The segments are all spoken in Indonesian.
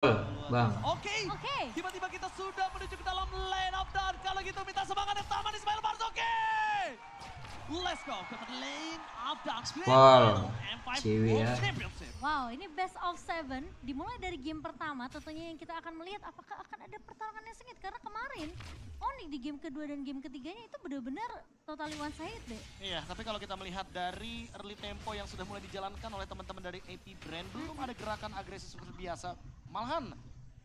Bang. Oke. Tiba-tiba kita sudah menuju ke dalam lane of dawn. Kalau gitu minta semangat yang taman Ismail Marzuki. Let's go ke lane of dawn. Spal. Cewek ya. Wow, ini best of 7 dimulai dari game pertama. Tentunya yang kita akan melihat apakah akan ada pertarungan yang sengit. Karena kemarin Onyx di game kedua dan game ketiganya itu benar-benar totally one sided deh. Iya, tapi kalau kita melihat dari early tempo yang sudah mulai dijalankan oleh teman-teman dari AP Brand, belum ada gerakan agresif seperti biasa. Malahan,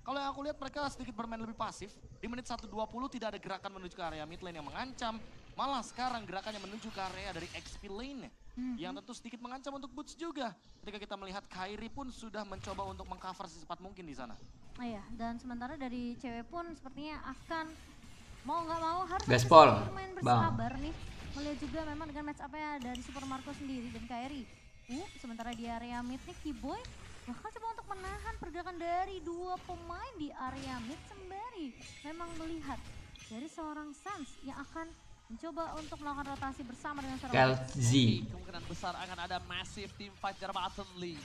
kalau yang aku lihat mereka sedikit bermain lebih pasif. Di menit 1:20 tidak ada gerakan menuju ke area mid lane yang mengancam. Malah sekarang gerakannya menuju ke area dari XP lane. Yang tentu sedikit mengancam untuk Boots juga. Ketika kita melihat Kairi pun sudah mencoba untuk mengcover secepat mungkin di sana. Iya, dan sementara dari cewek pun sepertinya akan mau nggak mau harus Gaspol, bermain bersabar nih. Melihat juga memang dengan match up-nya dari Super Marco sendiri dan Kairi. Sementara di area mid nih Keyboy bakal coba untuk menahan pergerakan dari dua pemain di area mid sembari memang melihat dari seorang Sans yang akan mencoba untuk melakukan rotasi bersama dengan seorang KLZ. Kemungkinan besar akan ada massive team fight dari bottom lane.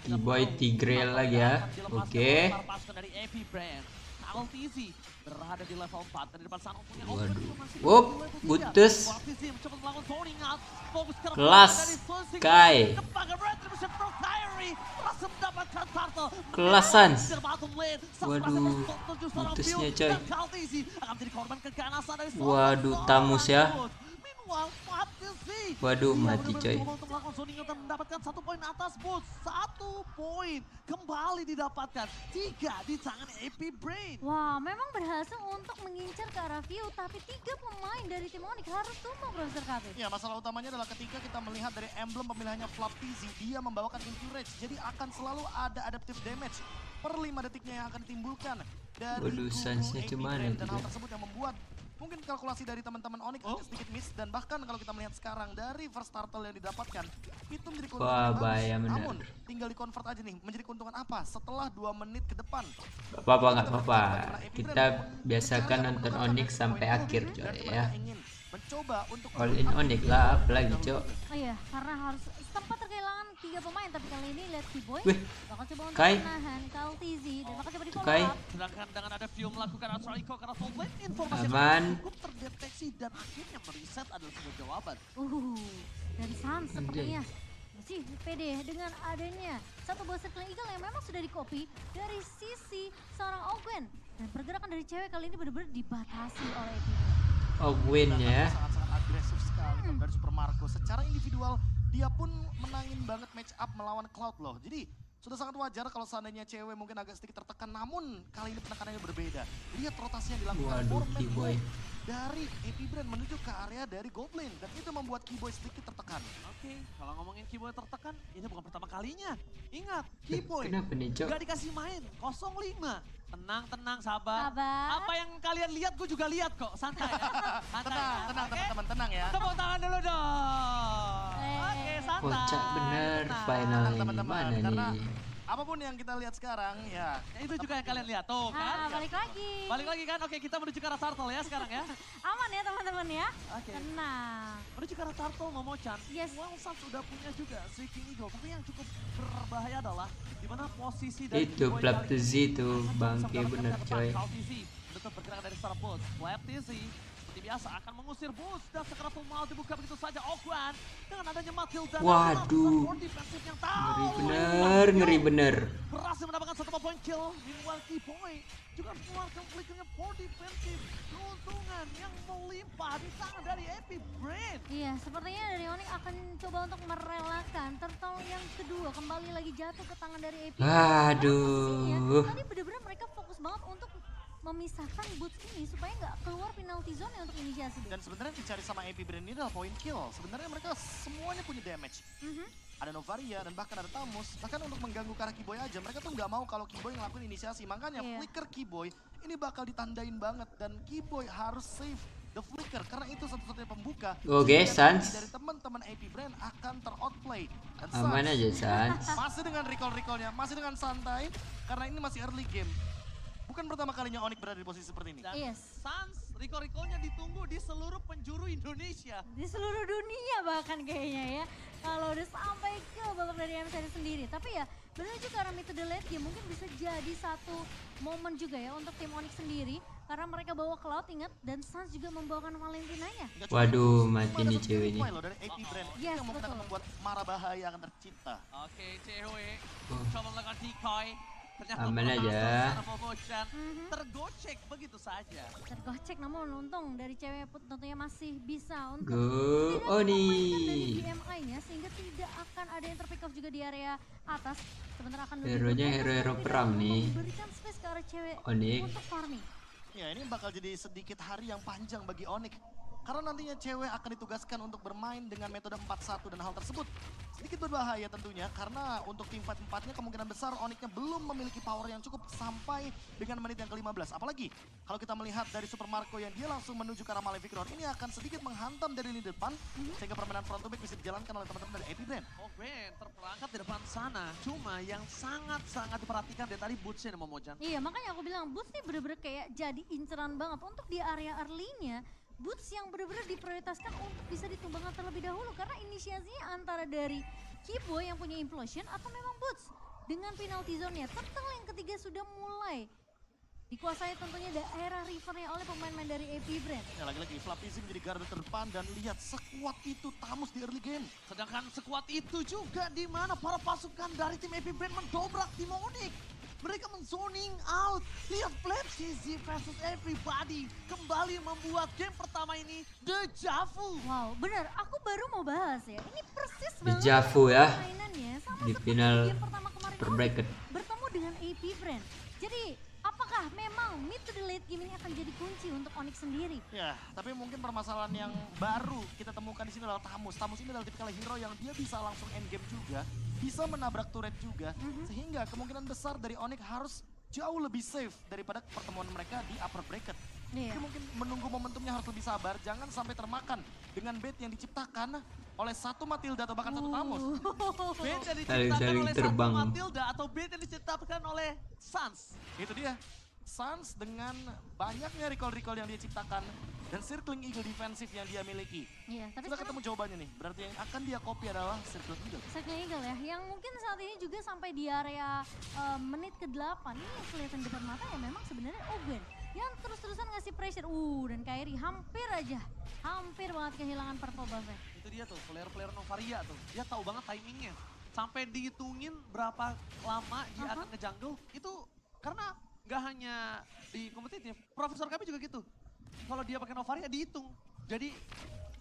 Keyboy Tigreal lagi ya. Oke. Dari AP Brand. LTZ berada di level 4 dan di depan sana punya Wup, Butus. Kelas Kai. Kelas Sans. Waduh, Butusnya coy. Waduh, Tamus ya. Waduh, mati coy. Mendapatkan 1 poin atas Boots. 1 poin kembali didapatkan. 3 di tangan AP Brain. Wah, memang berhasil untuk mengincar ke arah view, tapi 3 pemain dari tim Onyx harus tumbang, Profesor Kaveh. Ya, masalah utamanya adalah ketika kita melihat dari emblem pemilihannya Flap TZ, dia membawakan Encourage. Jadi akan selalu ada adaptive damage per 5 detiknya yang akan ditimbulkan dari Waduh, Sansnya cuman dan hal tersebut yang membuat mungkin kalkulasi dari teman-teman Onyx agak sedikit miss, dan bahkan kalau kita melihat sekarang dari first turtle yang didapatkan itu menjadi keuntungan yang bahaya bagus. bener. Namun tinggal di convert aja nih, menjadi keuntungan apa setelah 2 menit ke depan. Gak apa-apa. Kita biasakan nonton Onyx sampai akhir coy ya. Mencoba untuk All in Onyx lah, apalagi coy. Oh iya, karena harus sempat terkehilangan 3 pemain, tapi kali ini lihat Keyboy bakal coba untuk Kai. menahan KLTZ dan bakal coba di follow Kai. up. Sedangkan dengan ada View melakukan Astral Echo karena full lane, informasi Aman. yang cukup terdeteksi dan akhirnya mereset adalah sebuah jawaban. Dari Sans sepertinya masih pede dengan adanya satu buah Circling Eagle yang memang sudah di-copy dari sisi seorang Ogwen. Dan pergerakan dari cewek kali ini benar-benar dibatasi oleh Epic. Ogwen-nya ya. Sangat-sangat agresif sekali dari Super Marco. Secara individual dia pun menangin banget match up melawan Cloud loh. Jadi sudah sangat wajar kalau seandainya cewek mungkin agak sedikit tertekan, namun kali ini penekanannya berbeda. Lihat rotasi yang dilakukan Keyboy dari AP Brand menuju ke area dari gold lane, dan itu membuat Keyboy sedikit tertekan. Oke, kalau ngomongin Keyboy tertekan, ini bukan pertama kalinya. Ingat, Keyboy Kenapa nih coy? gak dikasih main, 0-5. Tenang, sabar. Sabar. Apa yang kalian lihat, gue juga lihat kok. Santai ya. Tenang, teman-teman, tenang ya. Tepuk tangan dulu dong. Oke, santai. Kocak bener final ini. Mana nih? Apapun yang kita lihat sekarang, ya itu juga yang kalian lihat, tuh kan. Balik lagi. Balik lagi kan, oke kita menuju ke arah turtle ya sekarang ya. Aman ya teman-teman ya. Oke. Tenang. Menuju ke arah turtle, Momo-chan. Yes. Wilson sudah punya juga Shrieking Eagle, tapi yang cukup berbahaya adalah di mana posisi dari Itu Keyboy Flap kali TZ ini itu bangke bener coy. Untuk bergerak dari secara boost. Flap TZ seperti biasa akan mengusir boost dan sekarang mau dibuka begitu saja Ogwan dengan adanya Matilda. Waduh. Ngeri bener. Berhasil mendapatkan 1 poin kill. Meanwhile Keyboy juga mengeluarkan flickernya for defensive. Keuntungan yang melimpah di tangan dari AP Brand. Iya, sepertinya dari Onyx akan coba untuk merelakan turtle yang kedua kembali lagi jatuh ke tangan dari AP. Aduh. Tadi benar-benar mereka fokus banget untuk memisahkan Boots ini supaya nggak keluar penalty zone untuk inisiasi. Dan sebenarnya dicari sama AP Brand ini adalah point kill. Sebenarnya mereka semuanya punya damage. Ada Novaria dan bahkan ada Tamus. Bahkan untuk mengganggu ke arah Keyboy aja, mereka tuh nggak mau kalau Keyboy ngelakuin inisiasi. Makanya flicker Keyboy ini bakal ditandain banget, dan Keyboy harus save the flicker karena itu satu-satunya pembuka. Oke, Sans. Dari teman-teman AP Brand akan teroutplay. Dan Aman aja Sans. masih dengan recall-recallnya, masih dengan santai karena ini masih early game. Bukan pertama kalinya Onyx berada di posisi seperti ini. Yes. Sans, recall-recallnya ditunggu di seluruh penjuru Indonesia. Di seluruh dunia bahkan kayaknya ya. Kalau udah sampai ke babak dari MSN sendiri. Tapi ya benar juga karena metode late game mungkin bisa jadi satu momen juga ya untuk tim Onyx sendiri. Karena mereka bawa Cloud ingat dan Suns juga membawakan Valentinanya. Nggak cuma Waduh, itu, mati ada nih satu cewek ini. replay loh dari AP Brand Yes, yang mungkin akan betul. membuat mara bahaya akan tercipta. Oke, Cewe Oh. coba melakukan decoy. Ternyata Aman berhasil aja. sana Momocan Mhm. tergocek begitu saja. Tergocek namun untung dari cewek pun tentunya masih bisa untuk Go setidaknya memainkan dari Oni. BMI-nya sehingga tidak akan ada yang terpick off juga di area atas. Sementara akan lebih Hero-nya berfokus hero-hero terlebih perang dahulu nih. memberikan space ke arah cewek Onyx. untuk farming. Ya ini bakal jadi sedikit hari yang panjang bagi Onyx. Karena nantinya cewek akan ditugaskan untuk bermain dengan metode 4-1 dan hal tersebut sedikit berbahaya tentunya karena untuk tim fight 4-nya kemungkinan besar Onyx-nya belum memiliki power yang cukup sampai dengan menit yang ke-15. Apalagi kalau kita melihat dari Super Marco yang dia langsung menuju ke arah Maleficor ini akan sedikit menghantam dari lini depan sehingga permainan front to back bisa dijalankan oleh teman-teman dari AP Brand. Oh Ben, terperangkap di depan sana. Cuma yang sangat-sangat diperhatikan dari tadi Bootsnya nih Momocan. Iya makanya aku bilang Boots nih bener-bener kayak jadi inceran banget untuk di area early-nya. Boots yang bener-bener diprioritaskan untuk bisa ditumbangkan terlebih dahulu karena inisiasinya antara dari Keyboy yang punya implosion atau memang Boots dengan penalty zone-nya. Turtle yang ketiga sudah mulai dikuasai tentunya daerah rivernya oleh pemain-pemain dari AP Brand. Ya lagi-lagi Flapizim jadi garda terdepan dan lihat sekuat itu Tamus di early game. Sedangkan sekuat itu juga di mana para pasukan dari tim AP Brand mendobrak tim Onyx. Mereka men-zoning out. Lihat Flap CZ versus everybody. Kembali membuat game pertama ini deja vu. Wow, bener. Aku baru mau bahas ya. Ini persis banget Deja vu ya. permainannya sama Di seperti final game pertama kemarin per Onyx bracket. bertemu dengan AP Brand. Jadi, apakah memang mid to the late game ini akan jadi kunci untuk Onyx sendiri? Ya, tapi mungkin permasalahan yang baru kita temukan di sini adalah Tamus. Tamus ini adalah tipikal hero yang dia bisa langsung end game juga, bisa menabrak turret juga, sehingga kemungkinan besar dari Onyx harus jauh lebih safe daripada pertemuan mereka di upper bracket. Iya. Jadi mungkin menunggu momentumnya harus lebih sabar, jangan sampai termakan dengan bait yang diciptakan oleh satu Matilda atau bahkan satu Tamus. Bait yang Saling- diciptakan saling oleh terbang. satu Matilda atau bait yang diciptakan oleh Suns. Itu dia. Suns dengan banyaknya recall-recall yang dia ciptakan dan circling eagle defensif yang dia miliki. Iya, tapi Sudah sekarang ketemu jawabannya nih. Berarti yang akan dia copy adalah circling eagle. Second Eagle ya, yang mungkin saat ini juga sampai di area menit ke-8 ini yang kelihatan depan mata ya memang sebenarnya Owen yang terus-terusan ngasih pressure. Dan Kairi hampir banget kehilangan purple buff-nya. Itu dia tuh, player-player Novaria tuh. Dia tahu banget timingnya. Sampai dihitungin berapa lama dia akan nge-jungle. Itu karena nggak hanya di kompetitif, Profesor kami juga gitu. Kalau dia pakai Novaria dihitung. Jadi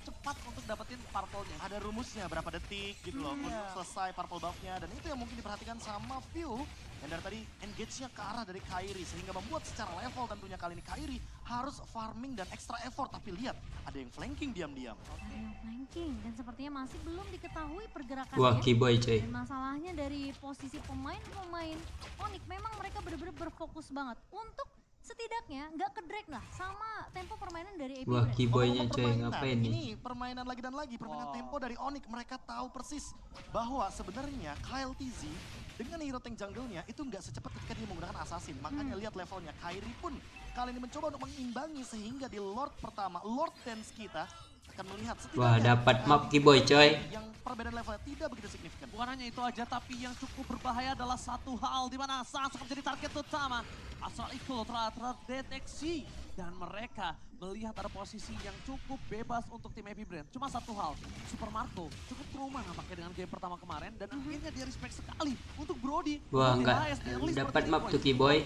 cepat untuk dapetin purple-nya. Ada rumusnya berapa detik gitu loh untuk selesai purple buff-nya. Dan itu yang mungkin diperhatikan sama View. Yang dari tadi engage-nya ke arah dari Kairi. Sehingga membuat secara level tentunya kali ini Kairi harus farming dan extra effort. Tapi lihat ada yang flanking diam-diam. Ada yang flanking dan sepertinya masih belum diketahui pergerakannya. Wah, Keyboy coy. Dan masalahnya dari posisi pemain-pemain Onyx memang mereka benar-benar berfokus banget untuk setidaknya nggak ke-drag lah sama tempo permainan dari AP Wah, Brand. Keyboynya Ngomong-ngomong coy, permainan, ngapain nih? Ini permainan lagi dan lagi, permainan Wow. tempo dari Onyx. Mereka tahu persis bahwa sebenarnya Kyle TZ dengan hero tank jungle-nya itu nggak secepat ketika dia menggunakan assassin. Makanya lihat levelnya. Kairi pun kali ini mencoba untuk mengimbangi sehingga di Lord pertama, Lord Dance kita akan melihat Wah, setidaknya dapat map Keyboy coy. yang perbedaan levelnya tidak begitu signifikan. Bukan hanya itu aja, tapi yang cukup berbahaya adalah satu hal di mana Suns akan menjadi target utama. Asal itu telah terdeteksi dan mereka melihat ada posisi yang cukup bebas untuk tim AP Brand. Cuma satu hal, Super Marco cukup trauma nampaknya dengan game pertama kemarin dan akhirnya dia respect sekali untuk Brody. Wah, Brody nggak Hayes di early dapat seperti map ini. tuh Keyboy.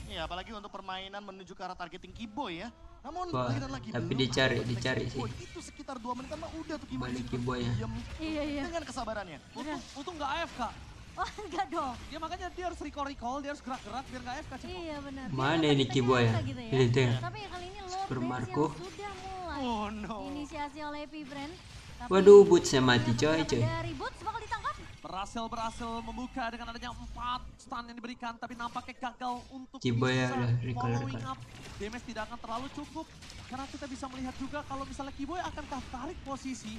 Iya, apalagi untuk permainan menuju ke arah targeting Keyboy ya. Namun Wah, lagi dan lagi tapi belum dicari- ada dicari Keyboy. sih. Itu sekitar 2 menitan mah udah tuh Keyboy. Balik disuruh Keyboy ya. diam Iya. dengan kesabarannya. Untung nggak AFK. Oh enggak dong. Ya makanya dia harus recall, dia harus gerak-gerak biar nggak AFK. Cip. Iya benar. Mana Dia ini dapat Keyboy ya? PKK gitu Ini tuh. Tapi ya kali ini Lord Super Dance Marco. yang sudah mulai Oh no. inisiasi oleh AP Brand. Tapi Waduh, bootsnya mati coy pergerakan coy. dari Boots bakal ditangkap. Berhasil membuka dengan adanya 4 stun yang diberikan, tapi nampaknya gagal untuk Keyboy bisa ada recall. following up. Damage tidak akan terlalu cukup, karena kita bisa melihat juga kalau misalnya Keyboy akankah tarik posisi.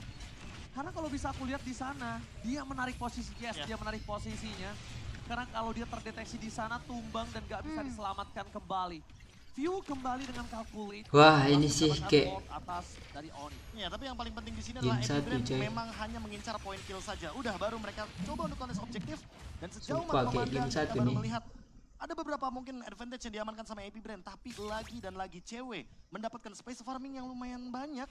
Karena kalau bisa aku lihat di sana, dia menarik posisi, dia menarik posisinya. Karena kalau dia terdeteksi di sana tumbang dan gak bisa diselamatkan kembali. View kembali dengan calculate. Wah, ini Langsung sih mendapatkan kayak ward atas dari Onyx. Ya, tapi yang paling penting di sini Game adalah satu, Brand coy. memang hanya mengincar poin kill saja. Udah baru mereka coba untuk kontes objektif dan sejauh Sumpah, mata kayak game memandang kita satu baru nih. melihat ada beberapa mungkin advantage yang diamankan sama AP Brand, tapi lagi dan lagi cewek mendapatkan space farming yang lumayan banyak.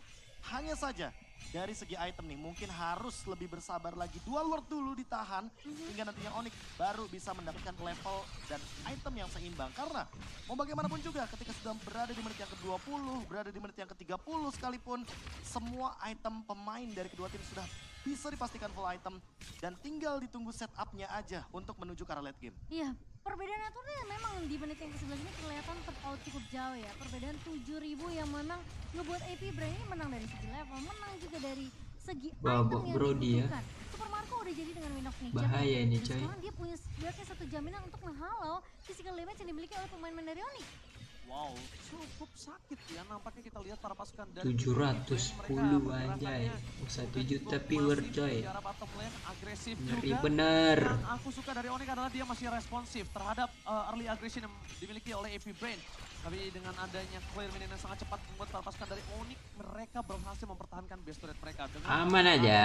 Hanya saja dari segi item nih mungkin harus lebih bersabar lagi. Dua Lord dulu ditahan hingga nantinya Onyx baru bisa mendapatkan level dan item yang seimbang. Karena mau bagaimanapun juga ketika sudah berada di menit yang ke-20, berada di menit yang ke-30 sekalipun, semua item pemain dari kedua tim sudah bisa dipastikan full item dan tinggal ditunggu setupnya aja untuk menuju ke arah late game. Iya, perbedaan naturnya memang di menit yang ke-11 ini kelihatan terpaut cukup jauh ya. Perbedaan 7.000 yang memang ngebuat AP Brand ini menang dari segi level, menang juga dari segi Wah, item yang Brody ya. dibutuhkan. Super Marco udah jadi dengan Wind of Nature. Bahaya ini, Dan coy. sekarang dia punya setidaknya satu jaminan untuk menghalau physical damage yang dimiliki oleh pemain-pemain dari Onyx. Wow, cukup sakit ya. Nampaknya kita lihat para pasukan dari 710 anjay. Usah 7 tapi word coy. Agresif Ngeri juga. bener. Yang aku suka dari Onyx adalah dia masih responsif terhadap early aggression yang dimiliki oleh AP Brain. Tapi dengan adanya clear minion yang sangat cepat membuat para pasukan dari Onyx mereka berhasil mempertahankan base turret mereka dengan Aman aja.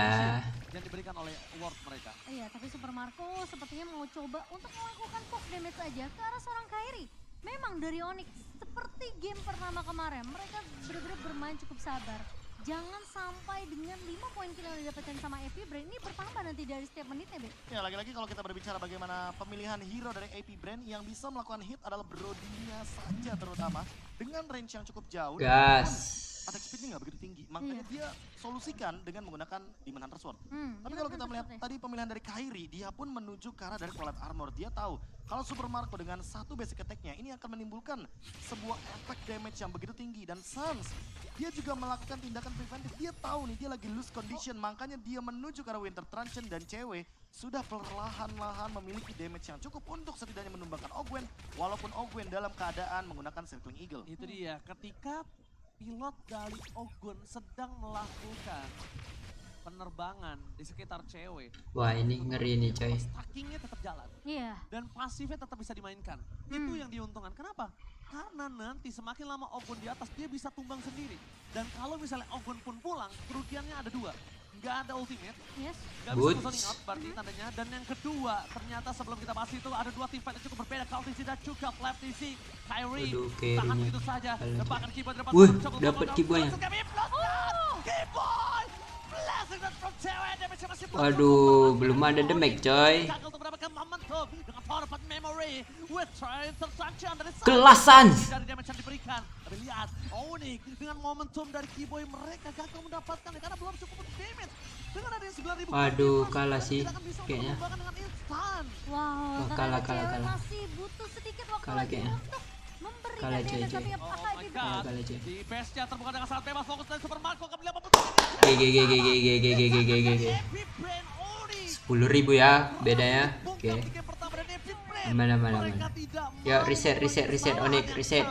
yang diberikan oleh ward mereka. Iya, tapi Super Marco sepertinya mau coba untuk melakukan poke damage aja ke arah seorang Kairi. Memang dari Onyx, seperti game pertama kemarin, mereka benar-benar bermain cukup sabar. Jangan sampai dengan 5 poin kill yang didapatkan sama AP Brand ini bertambah nanti dari setiap menitnya, Be. Ya, lagi-lagi kalau kita berbicara bagaimana pemilihan hero dari AP Brand yang bisa melakukan hit adalah Brody-nya saja terutama dengan range yang cukup jauh. Gas. Attack speed-nya nggak begitu tinggi, makanya dia solusikan dengan menggunakan Demon Hunter Sword. Tapi kalau kita melihat tadi pemilihan dari Kairi, dia pun menuju ke arah dari Twilight Armor. Dia tahu kalau Super Marco dengan satu basic attack-nya ini akan menimbulkan sebuah efek damage yang begitu tinggi. Dan Sans, dia juga melakukan tindakan preventif. Dia tahu nih dia lagi lose condition, makanya dia menuju ke arah Winter Truncheon dan cewek sudah perlahan-lahan memiliki damage yang cukup untuk setidaknya menumbangkan Ogwen, walaupun Ogwen dalam keadaan menggunakan Circling Eagle. Itu dia, ketika pilot dari Ogun sedang melakukan penerbangan di sekitar cewek. Wah, ini ngeri nih coy. Stackingnya tetap jalan. Iya. Dan pasifnya tetap bisa dimainkan. Itu yang diuntungkan. Kenapa? Karena nanti semakin lama Ogun di atas dia bisa tumbang sendiri. Dan kalau misalnya Ogun pun pulang, kerugiannya ada dua. Nggak ada ultimate, Yes. nggak bisa zoning out berarti tandanya. Dan yang kedua, ternyata sebelum kita bahas itu ada dua team fight yang cukup berbeda. Kaltisi dan juga Flaptisi. Kyrie Aduh, tahan Kyrie-nya. begitu saja. Aduh. Bahkan Keyboy dapat Wih, cukup dapat double Keyboy-nya. down. Keyboy! Blessing that from cewek, damage-nya masih belum Waduh, cukup. belum ada damage coy. Gagal untuk mendapatkan momentum dengan power of memory with Truncheon dari sana. Kelasan. Dari damage yang diberikan. Tapi lihat, Onyx dengan momentum dari Keyboy mereka gagal mendapatkan karena belum cukup untuk damage. Dengan ada yang 9.000. Waduh, kalah sih kayaknya. Dengan instan. Wow, Wah, ternyata kalah. cewek masih butuh sedikit waktu Kalah lagi kayaknya. untuk memberikan Kalah, coy, damage. coy. Tapi Oh apakah my ini god. Kalah, coy. Di base-nya terbuka dengan sangat bebas fokus dari Super Marco akan melihat apa GG. 10.000 ya bedanya. Oke. Aman. Ya, reset Onyx, reset.